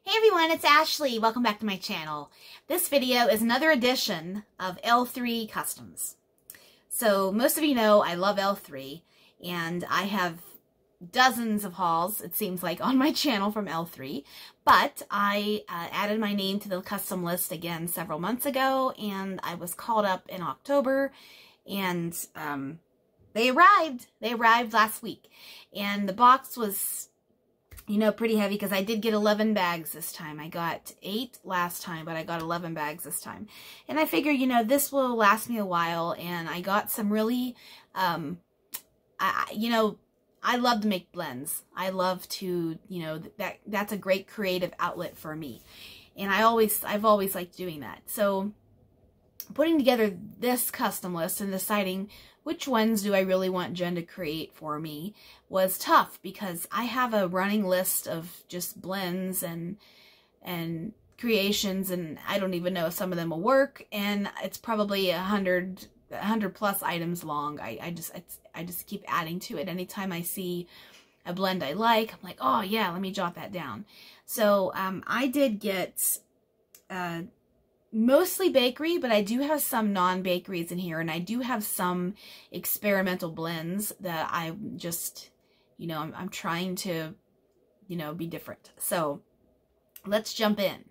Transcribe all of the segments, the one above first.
Hey everyone, it's Ashley. Welcome back to my channel. This video is another edition of L3 Customs. So most of you know I love L3 and I have dozens of hauls, it seems like, on my channel from L3, but I added my name to the custom list again several months ago, and I was called up in October, and they arrived. They arrived last week, and the box was, you know, pretty heavy because I did get 11 bags this time. I got 8 last time, but I got 11 bags this time. And I figure, you know, this will last me a while, and I got some really, I love to make blends. I love to, you know, that's a great creative outlet for me. And I've always liked doing that. So putting together this custom list and deciding which ones do I really want Jen to create for me was tough, because I have a running list of just blends and creations, and I don't even know if some of them will work, and it's probably 100 plus items long. I just keep adding to it. Anytime I see a blend I like, I'm like, oh yeah, let me jot that down. So I did get mostly bakery, but I do have some non-bakeries in here, and I do have some experimental blends that I just, you know, I'm trying to, you know, be different. So let's jump in.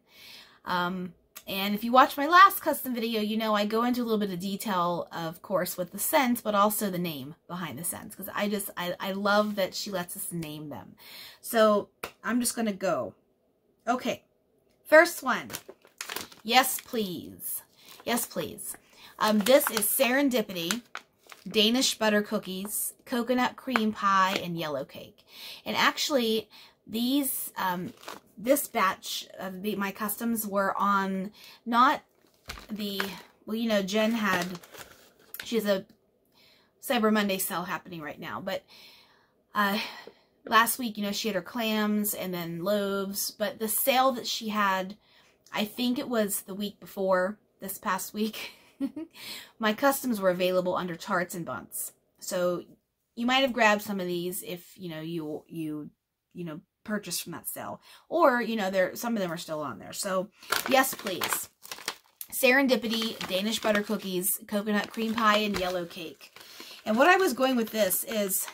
And if you watch my last custom video, you know I go into a little bit of detail, of course, with the scents, but also the name behind the scents, because I love that she lets us name them. So I'm just going to go. Okay, first one. Yes, please. Yes, please. This is Serendipity, Danish butter cookies, coconut cream pie, and yellow cake. And actually, these, this batch of my customs were on not the, well, you know, Jen she has a Cyber Monday sale happening right now, but last week, you know, she had her clams and then loaves, but the sale that she had, I think it was the week before this past week, my customs were available under tarts and buns. So you might have grabbed some of these if, you know, you know, purchased from that sale, or, you know, some of them are still on there. So yes, please. Serendipity, Danish butter cookies, coconut cream pie, and yellow cake. And what I was going with this is,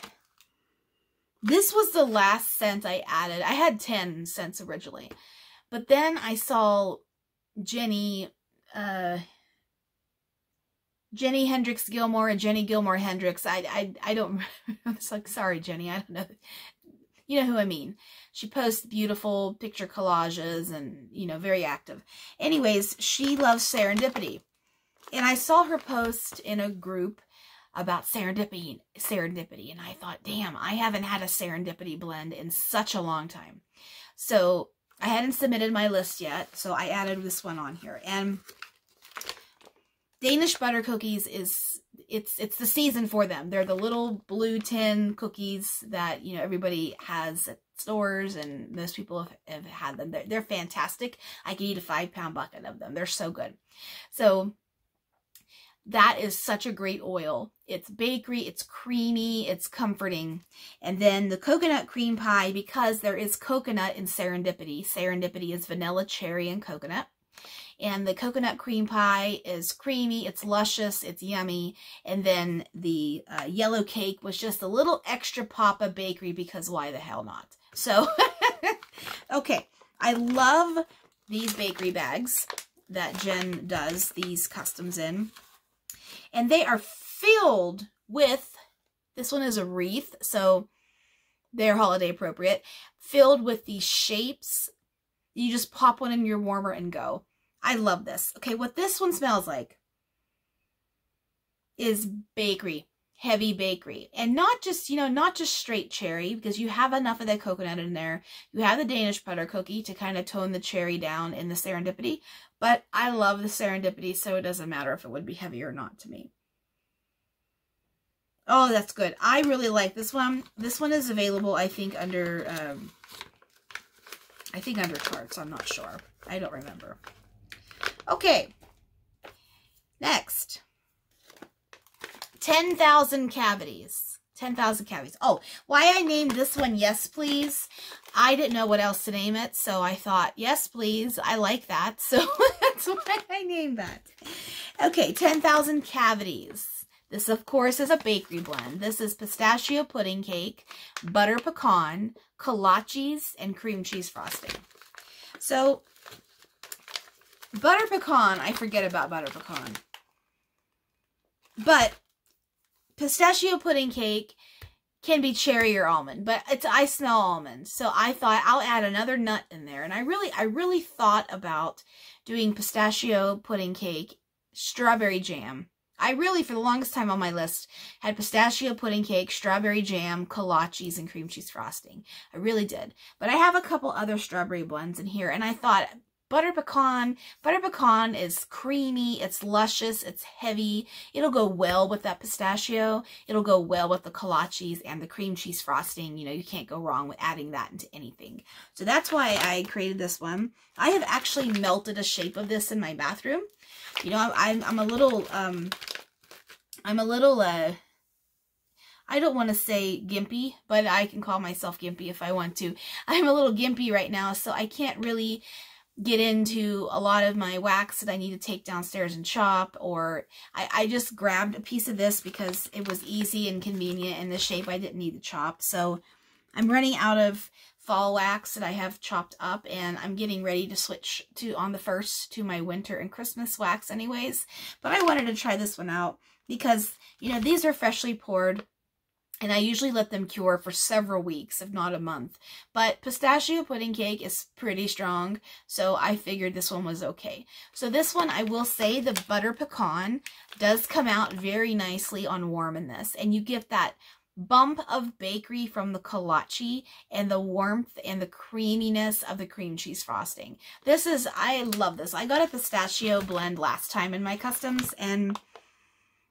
this was the last scent I added. I had 10 scents originally, but then I saw Jenny Hendricks Gilmore and Jenny Gilmore Hendricks. I don't, I'm like, sorry, Jenny, I don't know. You know who I mean. She posts beautiful picture collages and, you know, very active. Anyways, she loves Serendipity. And I saw her post in a group about Serendipity, and I thought, damn, I haven't had a Serendipity blend in such a long time. So I hadn't submitted my list yet, so I added this one on here. And Danish butter cookies it's the season for them. They're the little blue tin cookies that, you know, everybody has at stores, and most people have had them. They're fantastic. I could eat a 5-pound bucket of them. They're so good. So that is such a great oil. It's bakery, it's creamy, it's comforting. And then the coconut cream pie, because there is coconut in Serendipity. Serendipity is vanilla, cherry, and coconut. And the coconut cream pie is creamy, it's luscious, it's yummy. And then the yellow cake was just a little extra pop of bakery, because why the hell not? So, okay. I love these bakery bags that Jen does these customs in. And they are filled with, this one is a wreath, so they're holiday appropriate, filled with these shapes. You just pop one in your warmer and go. I love this. Okay, what this one smells like is bakery, heavy bakery. And not just, you know, not just straight cherry, because you have enough of that coconut in there. You have the Danish butter cookie to kind of tone the cherry down in the Serendipity. But I love the Serendipity, so it doesn't matter if it would be heavy or not to me. Oh, that's good. I really like this one. This one is available, I think, under tarts. I'm not sure. I don't remember. Okay. Next. 10,000 cavities. 10,000 cavities. Oh, why I named this one Yes Please. I didn't know what else to name it, so I thought, yes, please, I like that. So that's why I named that. Okay, 10,000 Cavities. This, of course, is a bakery blend. This is pistachio pudding cake, butter pecan, kolaches, and cream cheese frosting. So, butter pecan, I forget about butter pecan. But pistachio pudding cake can be cherry or almond, but I smell almond. So I thought I'll add another nut in there. And I really thought about doing pistachio pudding cake, strawberry jam. I really, for the longest time on my list, had pistachio pudding cake, strawberry jam, kolaches, and cream cheese frosting. I really did. But I have a couple other strawberry blends in here, and I thought butter pecan is creamy, it's luscious, it's heavy. It'll go well with that pistachio. It'll go well with the kolaches and the cream cheese frosting. You know, you can't go wrong with adding that into anything. So that's why I created this one. I have actually melted a shape of this in my bathroom. You know, I'm a little, I don't want to say gimpy, but I can call myself gimpy if I want to. I'm a little gimpy right now, so I can't really get into a lot of my wax that I need to take downstairs and chop, or I just grabbed a piece of this because it was easy and convenient in the shape I didn't need to chop. So I'm running out of fall wax that I have chopped up, and I'm getting ready to switch to on the 1st to my winter and Christmas wax anyways. But I wanted to try this one out because, you know, these are freshly poured, and I usually let them cure for several weeks, if not a month. But pistachio pudding cake is pretty strong, so I figured this one was okay. So this one, I will say, the butter pecan does come out very nicely on warm in this, and you get that bump of bakery from the kolache and the warmth and the creaminess of the cream cheese frosting. This is, I love this. I got a pistachio blend last time in my customs, and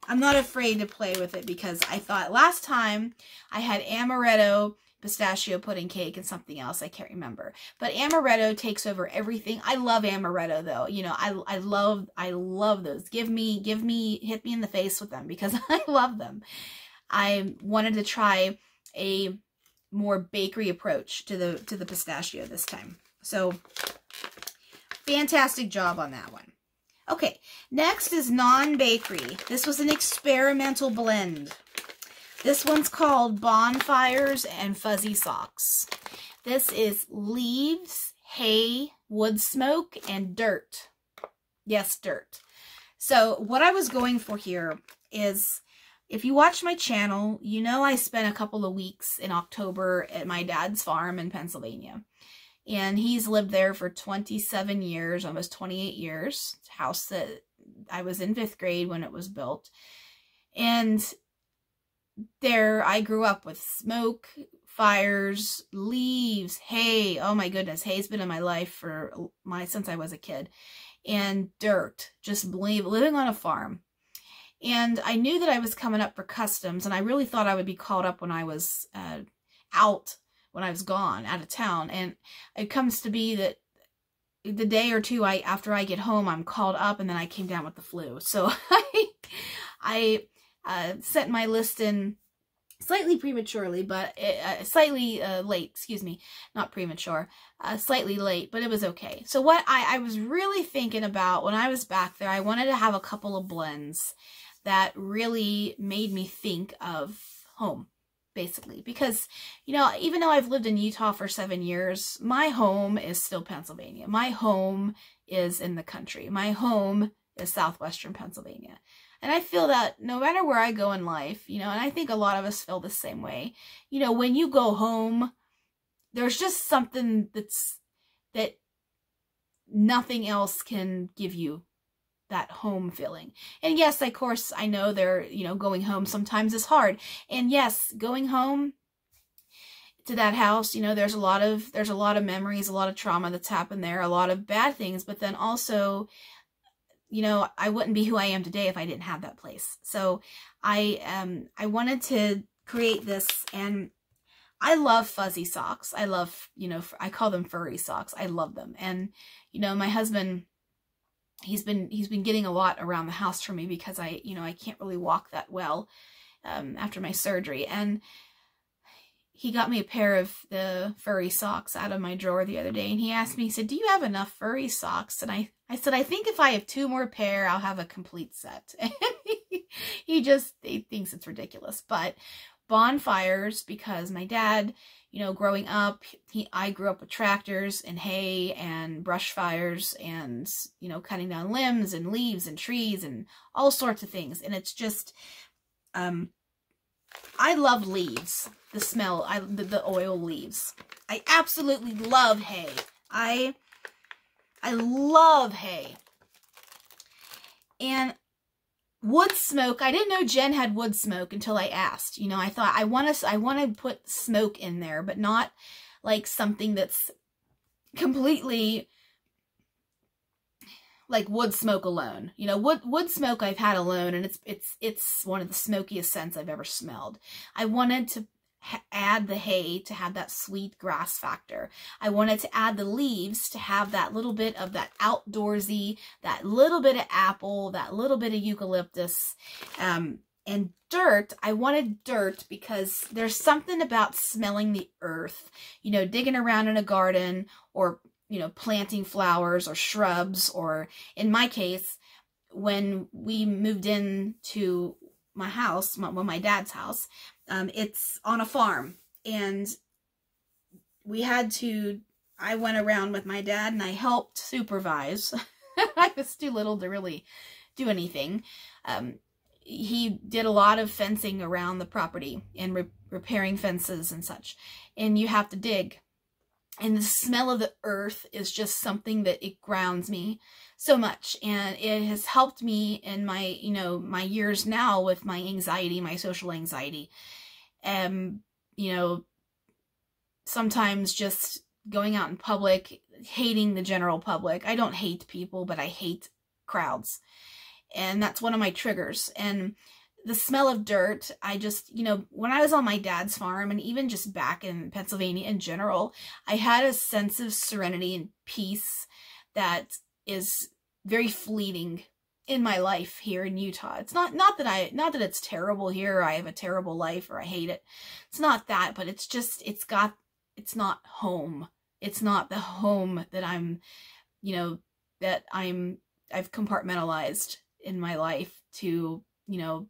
I'm not afraid to play with it because I thought last time I had amaretto, pistachio pudding cake, and something else. I can't remember. But amaretto takes over everything. I love amaretto though. You know, I love those. Hit me in the face with them because I love them. I wanted to try a more bakery approach to the pistachio this time. So, fantastic job on that one. Okay, next is non-bakery. This was an experimental blend. This one's called Bonfires and Fuzzy Socks. This is leaves, hay, wood smoke, and dirt. Yes, dirt. So, what I was going for here is, if you watch my channel, you know I spent a couple of weeks in October at my dad's farm in Pennsylvania. And he's lived there for 27 years, almost 28 years. It's a house that I was in 5th grade when it was built. And there I grew up with smoke, fires, leaves, hay. Oh my goodness, hay's been in my life since I was a kid. And dirt, just living on a farm. And I knew that I was coming up for customs, and I really thought I would be called up when I was when I was gone, out of town. And it comes to be that the day or two after I get home, I'm called up, and then I came down with the flu. So I sent my list in slightly prematurely, but slightly late, excuse me, not premature, slightly late, but it was okay. So what I was really thinking about when I was back there, I wanted to have a couple of blends that really made me think of home, basically. Because, you know, even though I've lived in Utah for 7 years, my home is still Pennsylvania. My home is in the country. My home is southwestern Pennsylvania. And I feel that no matter where I go in life, you know, and I think a lot of us feel the same way, you know, when you go home, there's just something that nothing else can give you that home feeling. And yes, of course, I know going home sometimes is hard. And yes, going home to that house, you know, there's a lot of memories, a lot of trauma that's happened there, a lot of bad things, but then also, you know, I wouldn't be who I am today if I didn't have that place. So I wanted to create this, and I love fuzzy socks. I love, you know, I call them furry socks. I love them. And, you know, my husband, he's been getting a lot around the house for me because I can't really walk that well after my surgery. And he got me a pair of the furry socks out of my drawer the other day, and he asked me, he said, do you have enough furry socks? And I said, I think if I have 2 more pair, I'll have a complete set. And he thinks it's ridiculous. But bonfires, because my dad, you know, growing up, I grew up with tractors and hay and brush fires and, you know, cutting down limbs and leaves and trees and all sorts of things. And it's just, I love leaves. The smell, the oil leaves. I absolutely love hay. I love hay. And wood smoke, I didn't know Jen had wood smoke until I asked. You know, I thought I want to put smoke in there, but not like something that's completely like wood smoke alone. You know, wood smoke I've had alone, and it's one of the smokiest scents I've ever smelled. I wanted to add the hay to have that sweet grass factor. I wanted to add the leaves to have that little bit of that outdoorsy, that little bit of apple, that little bit of eucalyptus, and dirt. I wanted dirt because there's something about smelling the earth, you know, digging around in a garden, or, you know, planting flowers or shrubs, or in my case, when we moved into my house, my dad's house, it's on a farm, and I went around with my dad and I helped supervise. I was too little to really do anything. He did a lot of fencing around the property and repairing fences and such, and you have to dig. And the smell of the earth is just something that it grounds me so much. And it has helped me in my, you know, my years now with my anxiety, my social anxiety. You know, sometimes just going out in public, hating the general public. I don't hate people, but I hate crowds. And that's one of my triggers. And the smell of dirt, I just, you know, when I was on my dad's farm, and even just back in Pennsylvania in general, I had a sense of serenity and peace that is very fleeting in my life here in Utah. It's not that it's terrible here, or I have a terrible life, or I hate it. It's not that, but it's just, it's not home. It's not the home that I'm, you know, I've compartmentalized in my life to, you know,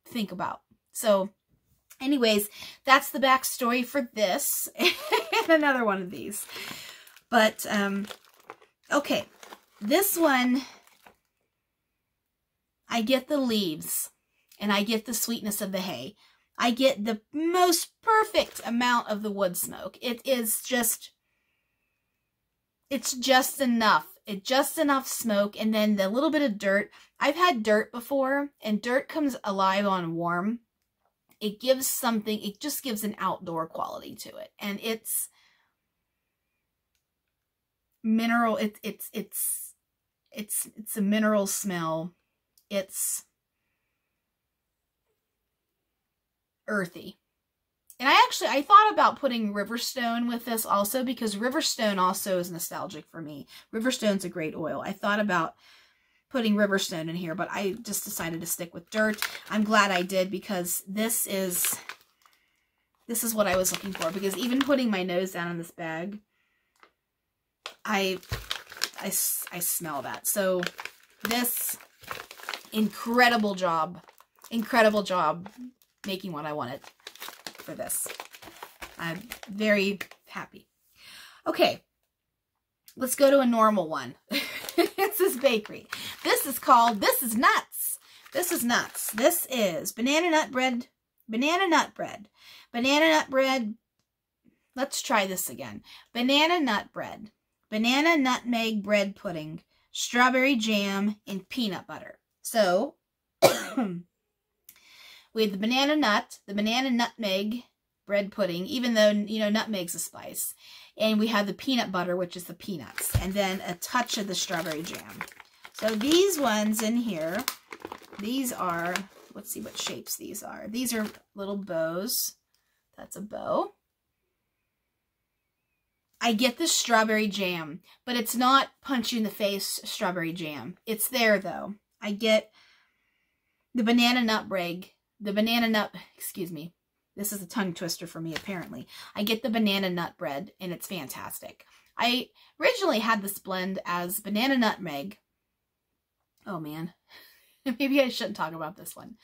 think about. So anyways, that's the backstory for this and another one of these. But okay, this one, I get the leaves and I get the sweetness of the hay. I get the most perfect amount of the wood smoke. It's just enough. It's just enough smoke, and then the little bit of dirt. I've had dirt before, and dirt comes alive on warm. It gives something, it just gives an outdoor quality to it. And it's mineral, it's a mineral smell. It's earthy. And I thought about putting Riverstone with this also, because Riverstone also is nostalgic for me. Riverstone's a great oil. I thought about putting Riverstone in here, but I just decided to stick with dirt. I'm glad I did, because this is what I was looking for. Because even putting my nose down in this bag, I smell that. So this, incredible job making what I wanted for this. I'm very happy. Okay, let's go to a normal one. This is bakery. This is nuts. This is nuts. This is banana nut bread. Banana nut bread. Banana nut bread. Let's try this again. Banana nut bread. Banana nutmeg bread pudding. Strawberry jam and peanut butter. So, we have the banana nutmeg bread pudding, even though, you know, nutmeg's a spice. And we have the peanut butter, which is the peanuts. And then a touch of the strawberry jam. So these ones in here, these are, let's see what shapes these are. These are little bows. That's a bow. I get the strawberry jam, but it's not punch you in the face strawberry jam. It's there though. I get the banana nut bread. The banana nut, excuse me, this is a tongue twister for me apparently. I get the banana nut bread, and it's fantastic. I originally had this blend as banana nutmeg. Oh man, maybe I shouldn't talk about this one.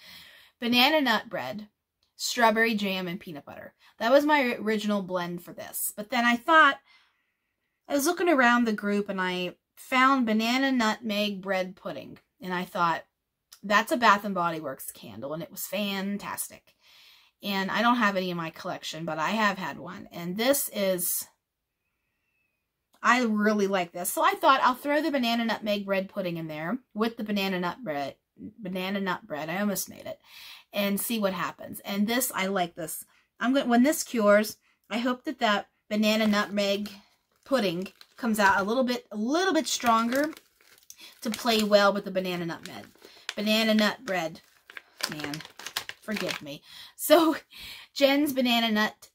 Banana nut bread, strawberry jam, and peanut butter. That was my original blend for this. But then I thought, I was looking around the group and I found banana nutmeg bread pudding. And I thought, that's a Bath & Body Works candle, and it was fantastic. And I don't have any in my collection, but I have had one. And this is, I really like this. So I thought I'll throw the banana nutmeg bread pudding in there with the banana nut bread. I almost made it. And see what happens. And this, I like this. When this cures, I hope that that banana nutmeg pudding comes out a little bit stronger to play well with the banana nut bread. Man, forgive me. So Jen's banana nut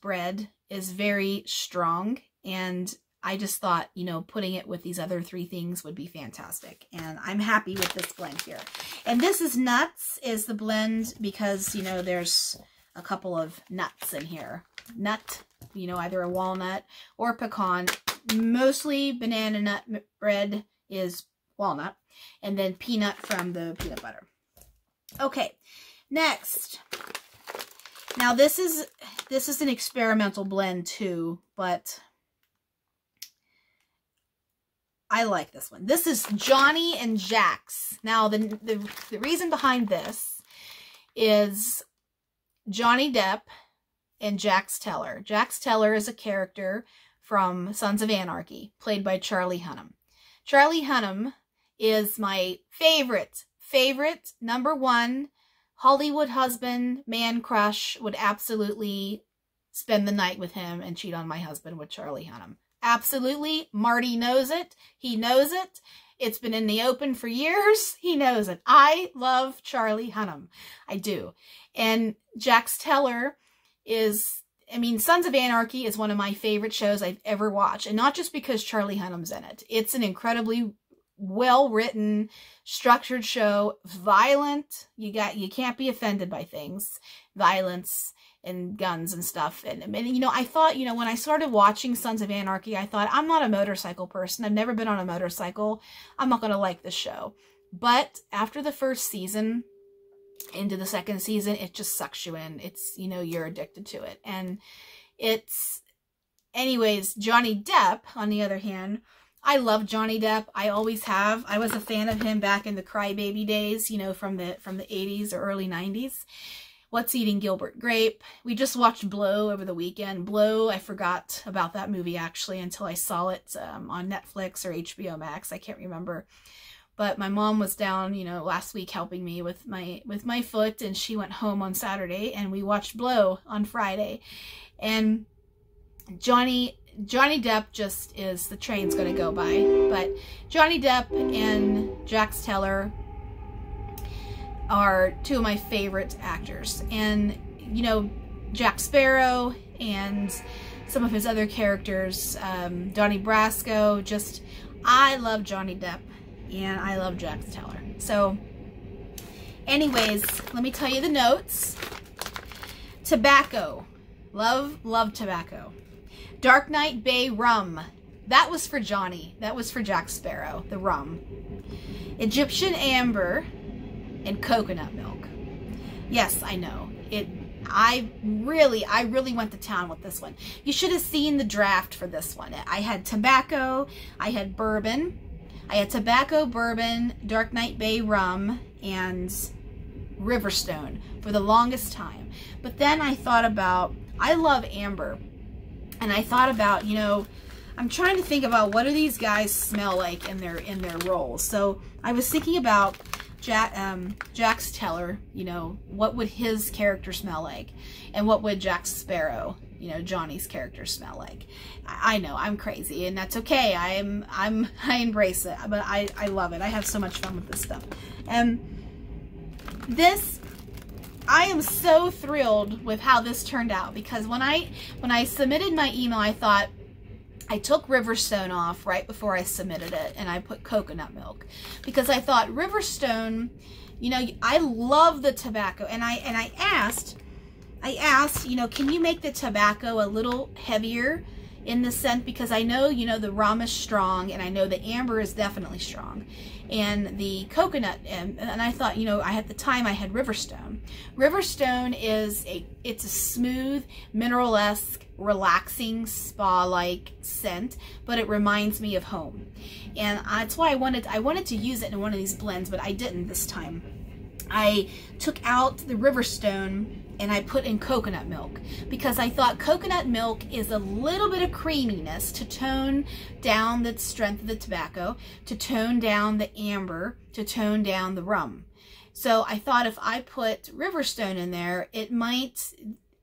bread is very strong, and I just thought, you know, putting it with these other 3 things would be fantastic. And I'm happy with this blend here. And this is nuts is the blend because, you know, there's a couple of nuts in here. Nut, you know, either a walnut or pecan. Mostly banana nut bread is walnut, and then peanut from the peanut butter. Okay, next. Now this is an experimental blend too, but I like this one. This is Johnny and Jax. Now the reason behind this is Johnny Depp and Jax Teller. Jax Teller is a character from Sons of Anarchy, played by Charlie Hunnam. Charlie Hunnam is my favorite, #1 Hollywood husband, man crush. Would absolutely spend the night with him and cheat on my husband with Charlie Hunnam. Absolutely. Marty knows it. He knows it. It's been in the open for years. He knows it. I love Charlie Hunnam. I do. And Jax Teller is, I mean, Sons of Anarchy is one of my favorite shows I've ever watched. And not just because Charlie Hunnam's in it. It's an incredibly well-written, structured show. Violent. You can't be offended by things. Violence and guns and stuff. And you know, I thought, you know, when I started watching Sons of Anarchy, I thought, I'm not a motorcycle person. I've never been on a motorcycle. I'm not going to like this show. But after the first season, into the second season, it just sucks you in. It's, you know, you're addicted to it. And it's, anyways, Johnny Depp, on the other hand, I love Johnny Depp. I always have. I was a fan of him back in the Crybaby days, you know, from the 80s or early 90s. What's Eating Gilbert Grape. We just watched Blow over the weekend. Blow, I forgot about that movie actually until I saw it on Netflix or HBO Max. I can't remember. But my mom was down, you know, last week helping me with my foot, and she went home on Saturday, and we watched Blow on Friday. And Johnny Depp just is, the train's gonna go by. But Johnny Depp and Jax Teller are 2 of my favorite actors. And, you know, Jack Sparrow and some of his other characters, Donnie Brasco, just, I love Johnny Depp and I love Jax Teller. So, anyways, let me tell you the notes. Tobacco. Love tobacco. Dark Knight Bay rum. That was for Johnny. That was for Jack Sparrow, the rum. Egyptian amber and coconut milk. Yes, I know. I really went to town with this one. You should have seen the draft for this one. I had tobacco, I had bourbon. I had tobacco, bourbon, Dark Knight Bay rum, and Riverstone for the longest time. But then I thought about, I love amber. And I thought about, you know, I'm trying to think about what do these guys smell like in their roles. So I was thinking about Jax Teller, you know, what would his character smell like? And what would Jack Sparrow, you know, Johnny's character smell like? I know, I'm crazy, and that's okay. I embrace it, but I love it. I have so much fun with this stuff. And this, I am so thrilled with how this turned out, because when I submitted my email, I thought, I took Riverstone off right before I submitted it, and I put coconut milk because I thought Riverstone, you know, I love the tobacco, and I asked, you know, can you make the tobacco a little heavier in the scent, because I know, you know, the rum is strong, and I know the amber is definitely strong, and the coconut, and I thought, you know, at the time I had Riverstone. Riverstone is it's a smooth, mineral-esque, relaxing, spa-like scent, but it reminds me of home, and that's why I wanted to use it in one of these blends, but I didn't this time. I took out the Riverstone and I put in coconut milk because I thought coconut milk is a little bit of creaminess to tone down the strength of the tobacco, to tone down the amber, to tone down the rum. So I thought if I put Riverstone in there, it might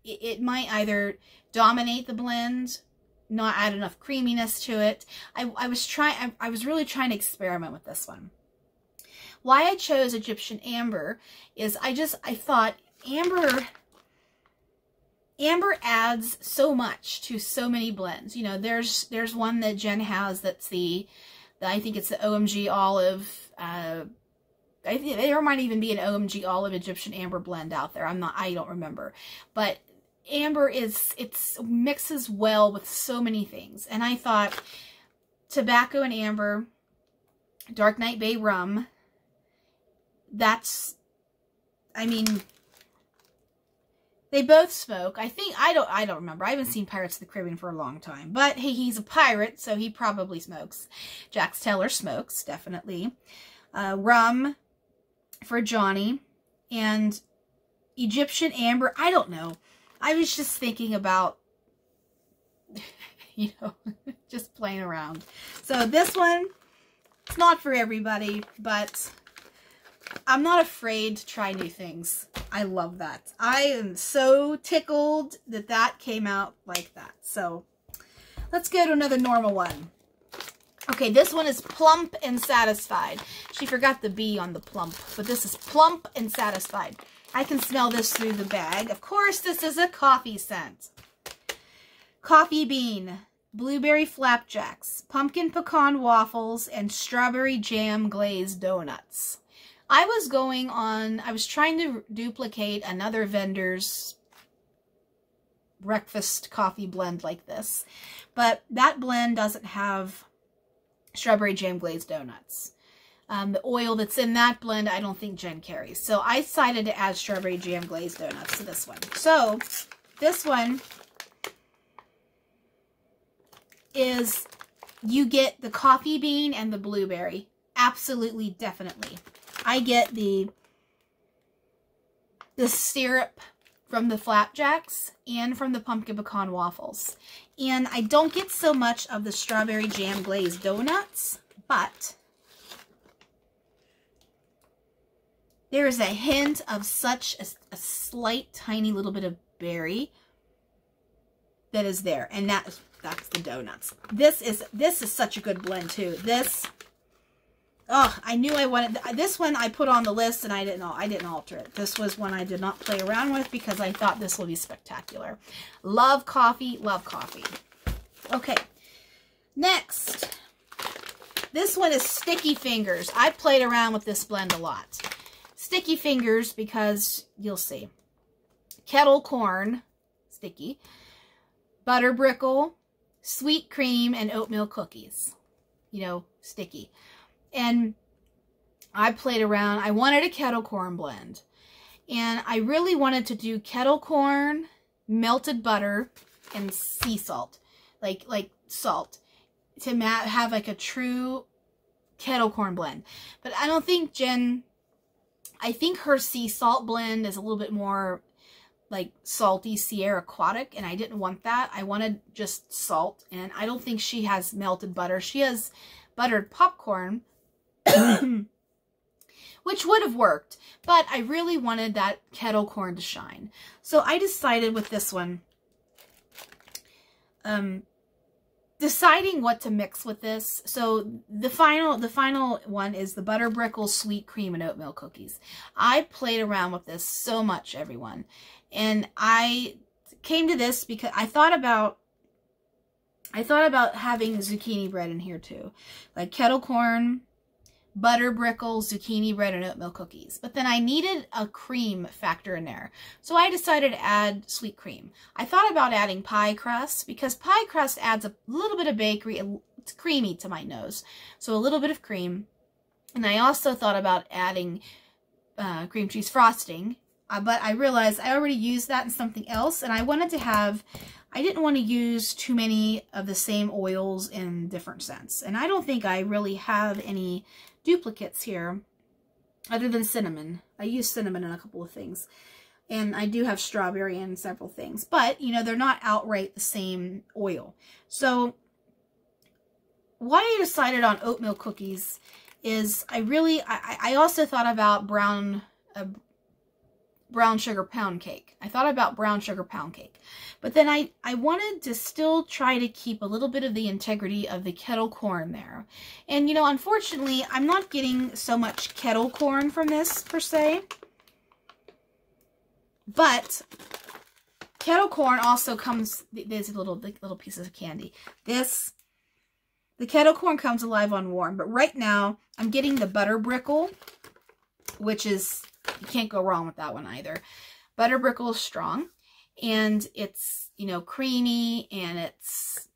either dominate the blend, not add enough creaminess to it. I was really trying to experiment with this one. Why I chose Egyptian Amber is I thought Amber adds so much to so many blends. You know, there's one that Jen has that's I think it's the OMG Olive. I think there might even be an OMG Olive Egyptian Amber blend out there. I don't remember. But Amber mixes well with so many things. And I thought tobacco and amber, Dark Knight Bay rum, they both smoke. I don't remember. I haven't seen Pirates of the Caribbean for a long time. But hey, he's a pirate, so he probably smokes. Jax Teller smokes, definitely. Rum for Johnny. And Egyptian Amber, I don't know. I was just thinking about, you know, just playing around. So this one, it's not for everybody, but I'm not afraid to try new things. I love that. I am so tickled that that came out like that. So let's go to another normal one. Okay, this one is Plump and Satisfied. She forgot the B on the plump, but this is Plump and Satisfied. I can smell this through the bag. Of course, this is a coffee scent. Coffee bean, blueberry flapjacks, pumpkin pecan waffles, and strawberry jam glazed donuts. I was trying to duplicate another vendor's breakfast coffee blend like this, but that blend doesn't have strawberry jam glazed donuts. The oil that's in that blend, I don't think Jen carries. So I decided to add strawberry jam glazed donuts to this one. So this one is, you get the coffee bean and the blueberry. Absolutely, definitely. I get the syrup from the flapjacks and from the pumpkin pecan waffles. And I don't get so much of the strawberry jam glazed donuts, but there is a hint of such a slight, tiny little bit of berry that is there. And that's the donuts. This is such a good blend too. Oh, I knew I wanted this one. I put on the list and I didn't alter it. This was one I did not play around with because I thought this will be spectacular. Love coffee, love coffee. Okay, next. This one is Sticky Fingers. I played around with this blend a lot. Sticky Fingers because you'll see. Kettle corn, sticky, butter brickle, sweet cream, and oatmeal cookies. You know, sticky. And I played around. I wanted a kettle corn blend. And I really wanted to do kettle corn, melted butter, and sea salt. Like salt. To have like a true kettle corn blend. But I don't think I think her sea salt blend is a little bit more like salty Sierra Aquatic. And I didn't want that. I wanted just salt. And I don't think she has melted butter. She has buttered popcorn. Which would have worked, but I really wanted that kettle corn to shine. So I decided with this one, deciding what to mix with this. So the final one is the butter brickle, sweet cream, and oatmeal cookies. I played around with this so much, everyone. And I came to this because I thought about I thought about having zucchini bread in here too. Like kettle corn, butter brickle, zucchini bread, and oatmeal cookies. But then I needed a cream factor in there. So I decided to add sweet cream. I thought about adding pie crust because pie crust adds a little bit of bakery. It's creamy to my nose. So a little bit of cream. And I also thought about adding cream cheese frosting. But I realized I already used that in something else. And I wanted to have... I didn't want to use too many of the same oils in different scents. And I don't think I really have any duplicates here other than cinnamon. I use cinnamon in a couple of things. And I do have strawberry in several things. But, you know, they're not outright the same oil. So why I decided on oatmeal cookies is I also thought about brown sugar pound cake. I thought about brown sugar pound cake. But then I wanted to still try to keep a little bit of the integrity of the kettle corn there. And, you know, unfortunately, I'm not getting so much kettle corn from this, per se. But kettle corn also comes, there's little pieces of candy. The kettle corn comes alive on warm. But right now, I'm getting the butter brickle, which is... You can't go wrong with that one either. Butter brickle is strong, and it's, you know, creamy, and it's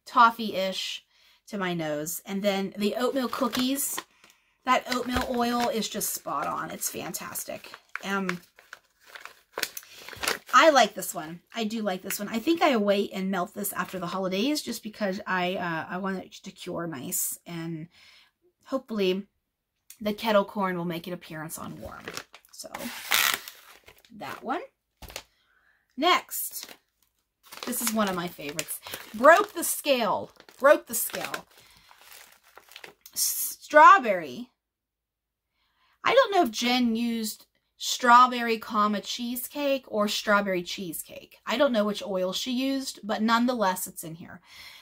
toffee-ish to my nose. And then the oatmeal cookies, that oatmeal oil is just spot on. It's fantastic. I like this one. I do like this one. I think I wait and melt this after the holidays just because I want it to cure nice, and hopefully the kettle corn will make an appearance on warm. So, that one. Next, this is one of my favorites. Broke the scale. Broke the scale. Strawberry. I don't know if Jen used strawberry comma cheesecake or strawberry cheesecake. I don't know which oil she used, but nonetheless, it's in here.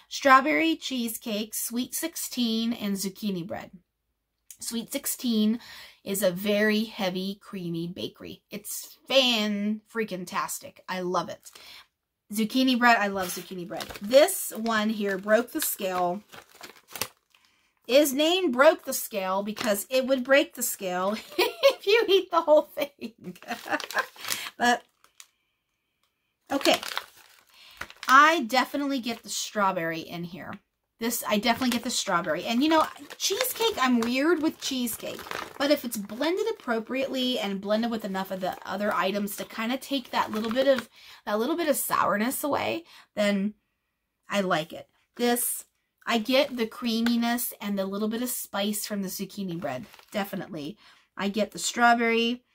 Strawberry cheesecake, sweet 16, and zucchini bread. Sweet 16 is a very heavy, creamy bakery. It's fan-freaking-tastic. I love it. Zucchini bread, I love zucchini bread. This one here, Broke the Scale, is named Broke the Scale because it would break the scale if you eat the whole thing. But, okay. I definitely get the strawberry in here. I definitely get the strawberry. And, you know, cheesecake, I'm weird with cheesecake. But if it's blended appropriately and blended with enough of the other items to kind of take that little bit of sourness away, then I like it. This, I get the creaminess and the little bit of spice from the zucchini bread. Definitely. I get the strawberry.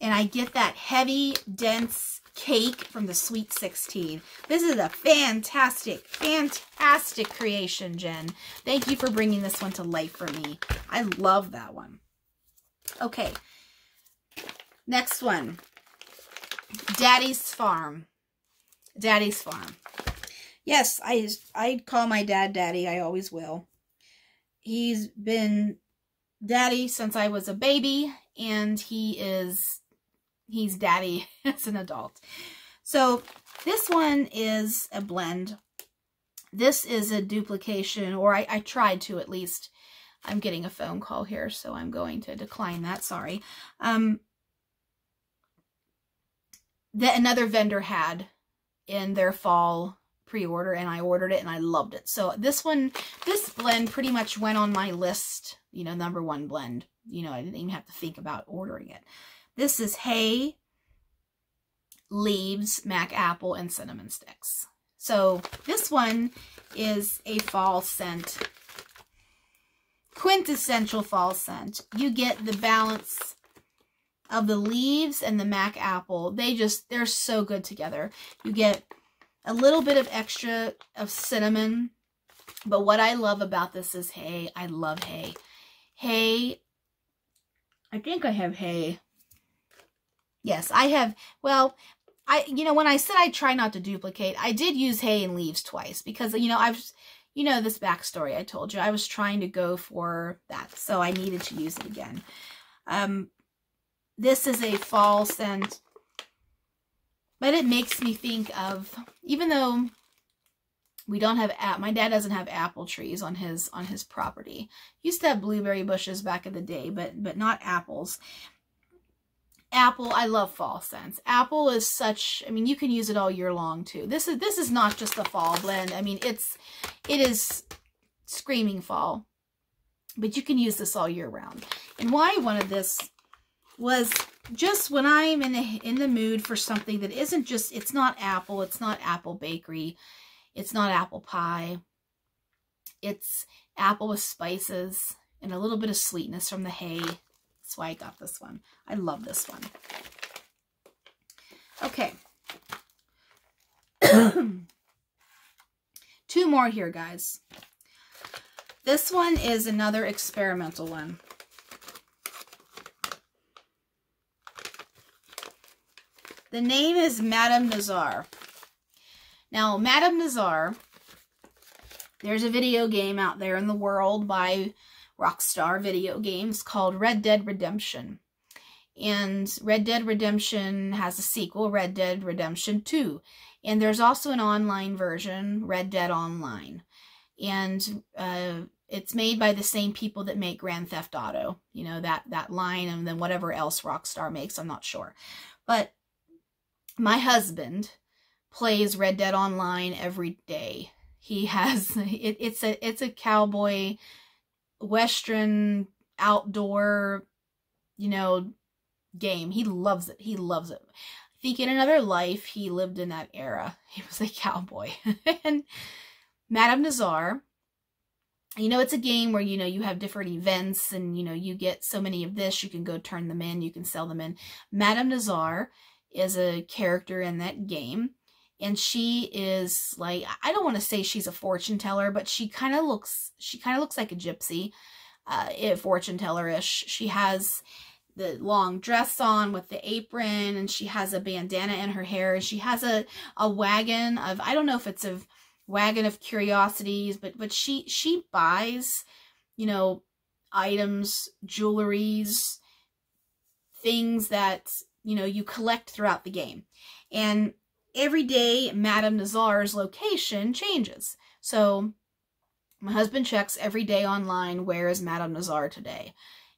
And I get that heavy, dense cake from the Sweet 16. This is a fantastic, fantastic creation, Jen. Thank you for bringing this one to life for me. I love that one. Okay. Next one. Daddy's Farm. Daddy's Farm. Yes, I call my dad Daddy. I always will. He's been Daddy since I was a baby, and he's Daddy as an adult. So this one is a blend. This is a duplication, or I tried to at least. I'm getting a phone call here, so I'm going to decline that. Sorry. That another vendor had in their fall pre-order, and I ordered it, and I loved it. So this blend pretty much went on my list, you know, #1 blend. You know, I didn't even have to think about ordering it. This is hay, leaves, mac apple, and cinnamon sticks. So this one is a fall scent. Quintessential fall scent. You get the balance of the leaves and the mac apple. They're so good together. You get a little bit of extra of cinnamon. But what I love about this is hay. I love hay. Hay. I think I have hay. Yes, I have. Well, you know, when I said I try not to duplicate, I did use hay and leaves twice because, you know, this backstory I told you. I was trying to go for that, so I needed to use it again. This is a fall scent, but it makes me think of, even though We don't have, my dad doesn't have apple trees on his property. He used to have blueberry bushes back in the day, but not apples. Apple, I love fall scents. Apple is such, I mean, you can use it all year long too. This is not just a fall blend. I mean, it is screaming fall, but you can use this all year round. And why I wanted this was just when I'm in the mood for something that isn't just, it's not apple bakery, it's not apple pie, it's apple with spices and a little bit of sweetness from the hay. That's why I got this one. I love this one. Okay. 2 more here, guys. This one is another experimental one. The name is Madame Nazar. Now, Madame Nazar, there's a video game out there in the world by Rockstar Video Games called Red Dead Redemption. And Red Dead Redemption has a sequel, Red Dead Redemption 2. And there's also an online version, Red Dead Online. And it's made by the same people that make Grand Theft Auto. You know, that line, and then whatever else Rockstar makes, I'm not sure. But my husband plays Red Dead Online every day. He has, it's a cowboy Western outdoor, you know, game. He loves it. He loves it. I think in another life, he lived in that era. He was a cowboy. And Madame Nazar, you know, it's a game where, you know, you have different events and, you know, you get so many of this, you can go turn them in, you can sell them in. Madame Nazar is a character in that game. And she is like, I don't want to say she's a fortune teller, but she kind of looks like a gypsy, fortune teller-ish. She has the long dress on with the apron, and she has a bandana in her hair, and she has a wagon of, I don't know if it's a wagon of curiosities, but she buys, you know, items, jewelries, things that, you know, you collect throughout the game. And every day, Madame Nazar's location changes. So my husband checks every day online, where is Madame Nazar today?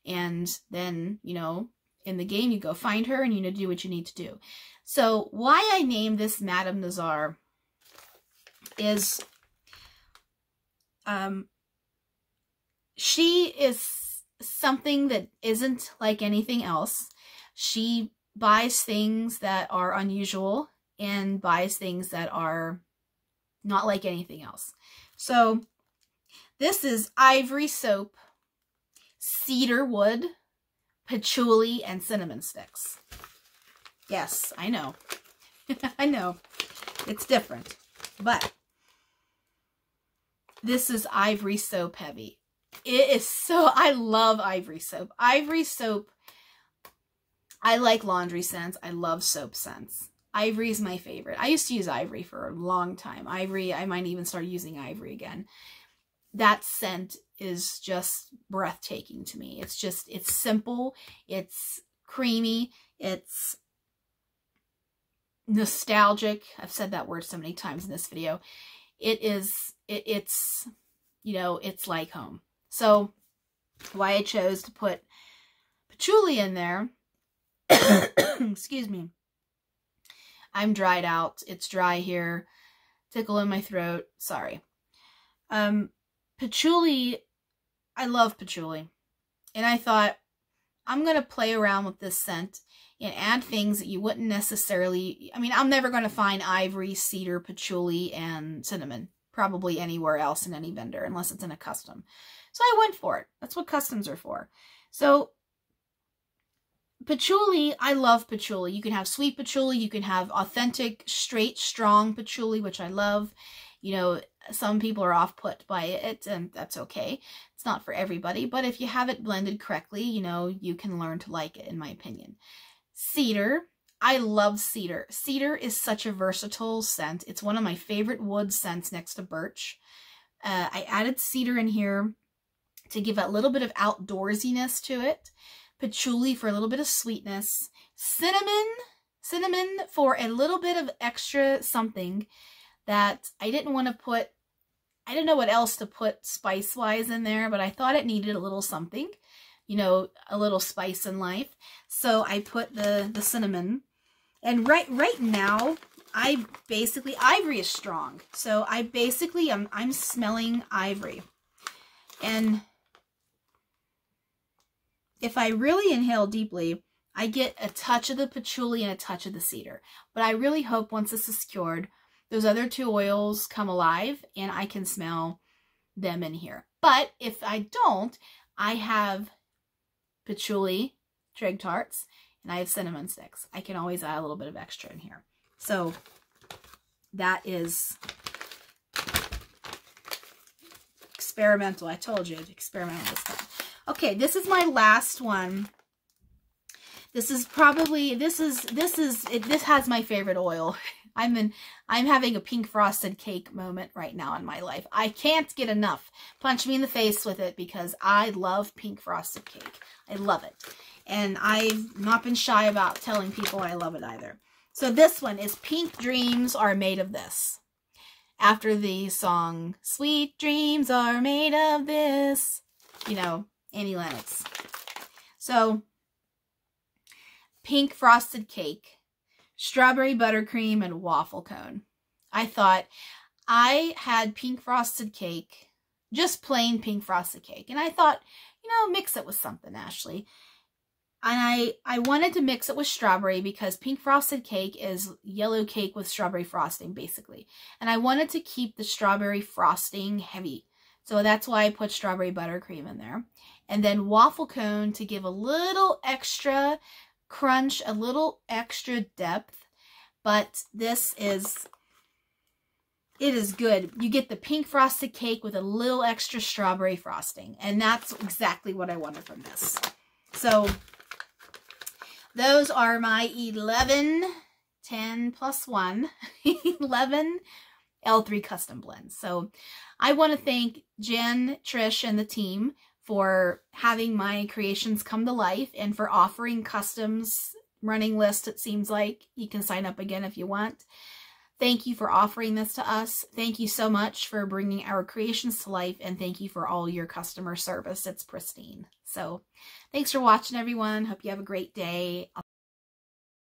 And then, you know, in the game, you go find her and you do what you need to do. So why I named this Madame Nazar is she is something that isn't like anything else. She buys things that are unusual and buys things that are not like anything else. So this is ivory soap, cedar wood, patchouli, and cinnamon sticks. Yes, I know. I know. It's different. But this is ivory soap heavy. It is so, I love ivory soap. Ivory soap, I like laundry scents. I love soap scents. Ivory is my favorite. I used to use ivory for a long time. Ivory, I might even start using ivory again. That scent is just breathtaking to me. It's just, it's simple, it's creamy, it's nostalgic. I've said that word so many times in this video. It's, you know, it's like home. So why I chose to put patchouli in there, excuse me, I'm dried out. It's dry here. Tickle in my throat. Sorry. Patchouli, I love patchouli. And I thought, I'm going to play around with this scent and add things that you wouldn't necessarily, I mean, I'm never going to find ivory, cedar, patchouli, and cinnamon probably anywhere else in any vendor, unless it's in a custom. So I went for it. That's what customs are for. So patchouli, I love patchouli. You can have sweet patchouli. You can have authentic, straight, strong patchouli, which I love. You know, some people are off-put by it, and that's okay. It's not for everybody. But if you have it blended correctly, you know, you can learn to like it, in my opinion. Cedar. I love cedar. Cedar is such a versatile scent. It's one of my favorite wood scents next to birch. I added cedar in here to give a little bit of outdoorsiness to it. Patchouli for a little bit of sweetness. Cinnamon for a little bit of extra something that I didn't want to put I didn't know what else to put spice-wise in there, but I thought it needed a little something, you know, a little spice in life. So I put the cinnamon. And right now, ivory is strong. So I'm smelling ivory. And if I really inhale deeply, I get a touch of the patchouli and a touch of the cedar. But I really hope once this is cured, those other two oils come alive and I can smell them in here. But if I don't, I have patchouli trig tarts and I have cinnamon sticks. I can always add a little bit of extra in here. So that is experimental. I told you, experimental this time. Okay, this is my last one. This is probably, this has my favorite oil. I'm having a pink frosted cake moment right now in my life. I can't get enough. Punch me in the face with it because I love pink frosted cake. I love it. And I've not been shy about telling people I love it either. So this one is Pink Dreams Are Made of This. After the song, Sweet Dreams Are Made of This. You know, Annie Lennox. So, pink frosted cake, strawberry buttercream, and waffle cone. I thought I had pink frosted cake, just plain pink frosted cake. And I thought, you know, mix it with something, Ashley. And I wanted to mix it with strawberry because pink frosted cake is yellow cake with strawberry frosting, basically. And I wanted to keep the strawberry frosting heavy. So that's why I put strawberry buttercream in there. And then waffle cone to give a little extra crunch, a little extra depth. But this is, it is good. You get the pink frosted cake with a little extra strawberry frosting. And that's exactly what I wanted from this. So those are my 11, 10 plus 1, 11 L3 custom blends. So I want to thank Jen, Trish, and the team for having my creations come to life and for offering customs running list. It seems like you can sign up again if you want. Thank you for offering this to us. Thank you so much for bringing our creations to life, and thank you for all your customer service. It's pristine. So thanks for watching, everyone. Hope you have a great day.